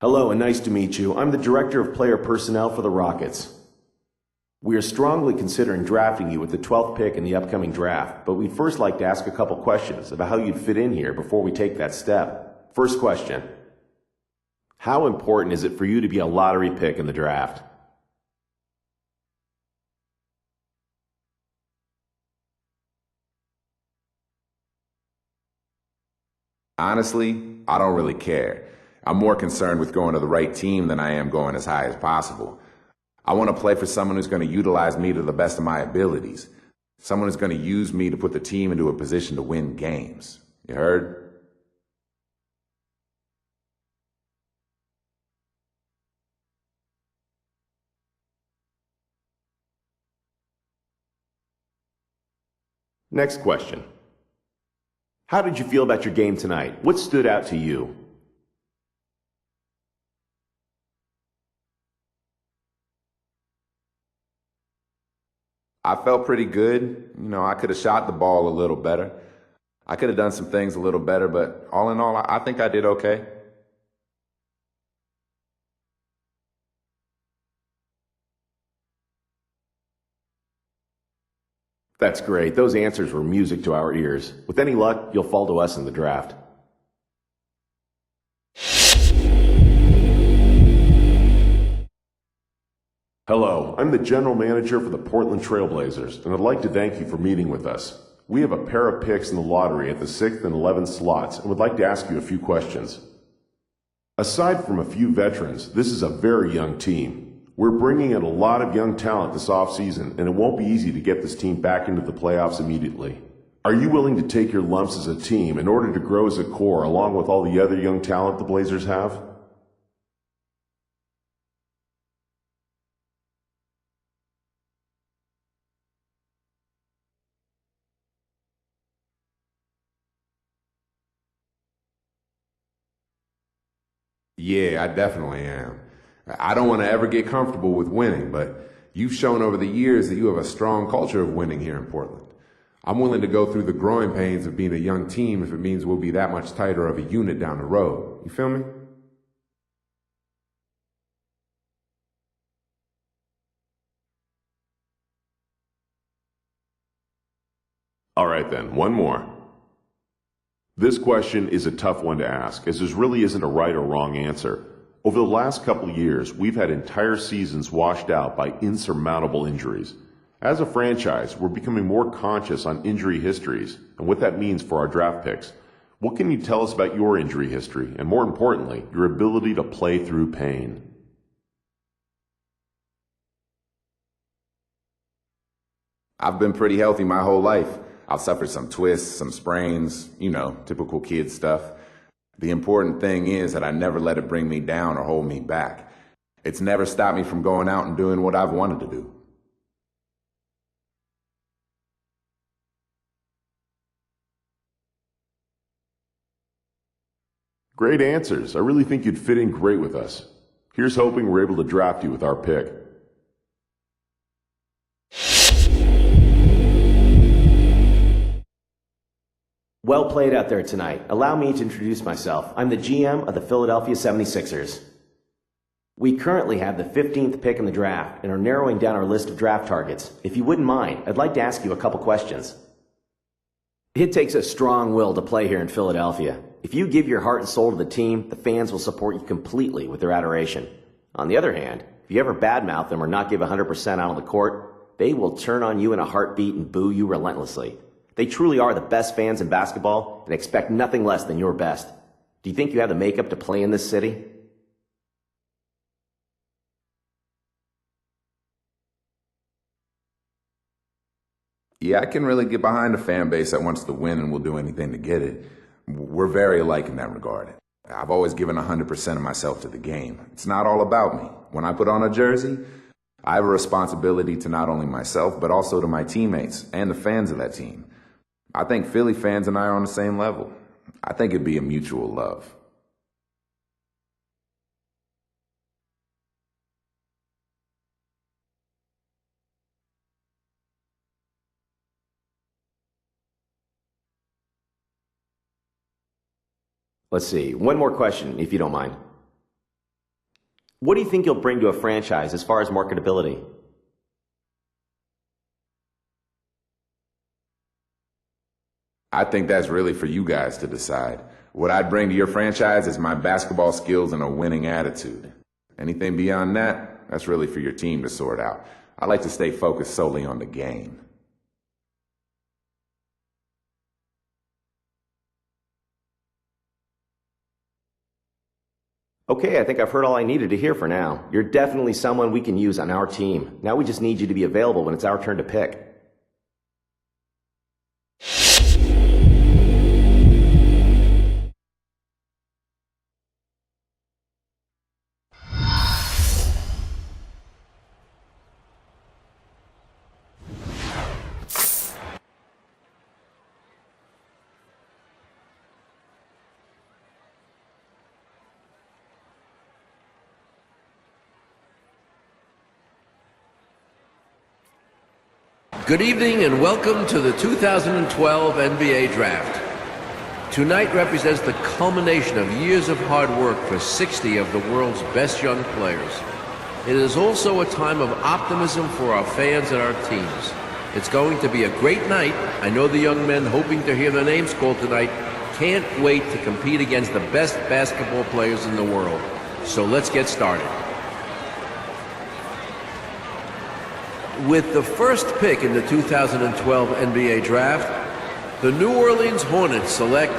Hello and nice to meet you. I'm the Director of Player Personnel for the Rockets. We are strongly considering drafting you with the 12th pick in the upcoming draft, but we'd first like to ask a couple questions about how you'd fit in here before we take that step. First question. How important is it for you to be a lottery pick in the draft? Honestly, I don't really care. I'm more concerned with going to the right team than I am going as high as possible. I want to play for someone who's going to utilize me to the best of my abilities. Someone who's going to use me to put the team into a position to win games. You heard? Next question. How did you feel about your game tonight? What stood out to you? I felt pretty good. I could have shot the ball a little better. I could have done some things a little better, but all in all, I think I did okay. That's great. Those answers were music to our ears. With any luck, you'll fall to us in the draft. Hello, I'm the General Manager for the Portland Trail Blazers, and I'd like to thank you for meeting with us. We have a pair of picks in the lottery at the 6th and 11th slots, and would like to ask you a few questions. Aside from a few veterans, this is a very young team. We're bringing in a lot of young talent this offseason, and it won't be easy to get this team back into the playoffs immediately. Are you willing to take your lumps as a team in order to grow as a core along with all the other young talent the Blazers have? Yeah, I definitely am. I don't want to ever get comfortable with winning, but you've shown over the years that you have a strong culture of winning here in Portland. I'm willing to go through the growing pains of being a young team if it means we'll be that much tighter of a unit down the road. You feel me? All right then, one more. This question is a tough one to ask, as there really isn't a right or wrong answer. Over the last couple years, we've had entire seasons washed out by insurmountable injuries. As a franchise, we're becoming more conscious on injury histories and what that means for our draft picks. What can you tell us about your injury history, and more importantly, your ability to play through pain? I've been pretty healthy my whole life. I've suffered some twists, some sprains, typical kid stuff. The important thing is that I never let it bring me down or hold me back. It's never stopped me from going out and doing what I've wanted to do. Great answers. I really think you'd fit in great with us. Here's hoping we're able to draft you with our pick. Well played out there tonight. Allow me to introduce myself. I'm the GM of the Philadelphia 76ers. We currently have the 15th pick in the draft and are narrowing down our list of draft targets. If you wouldn't mind, I'd like to ask you a couple questions. It takes a strong will to play here in Philadelphia. If you give your heart and soul to the team, the fans will support you completely with their adoration. On the other hand, if you ever badmouth them or not give 100% out on the court, they will turn on you in a heartbeat and boo you relentlessly. They truly are the best fans in basketball and expect nothing less than your best. Do you think you have the makeup to play in this city? Yeah, I can really get behind a fan base that wants to win and will do anything to get it. We're very alike in that regard. I've always given 100% of myself to the game. It's not all about me. When I put on a jersey, I have a responsibility to not only myself, but also to my teammates and the fans of that team. I think Philly fans and I are on the same level. I think it'd be a mutual love. Let's see. One more question, if you don't mind. What do you think you'll bring to a franchise as far as marketability? I think that's really for you guys to decide. What I'd bring to your franchise is my basketball skills and a winning attitude. Anything beyond that, that's really for your team to sort out. I like to stay focused solely on the game. Okay, I think I've heard all I needed to hear for now. You're definitely someone we can use on our team. Now we just need you to be available when it's our turn to pick. Good evening and welcome to the 2012 NBA Draft. Tonight represents the culmination of years of hard work for 60 of the world's best young players. It is also a time of optimism for our fans and our teams. It's going to be a great night. I know the young men hoping to hear their names called tonight can't wait to compete against the best basketball players in the world. So let's get started. With the first pick in the 2012 NBA Draft, the New Orleans Hornets select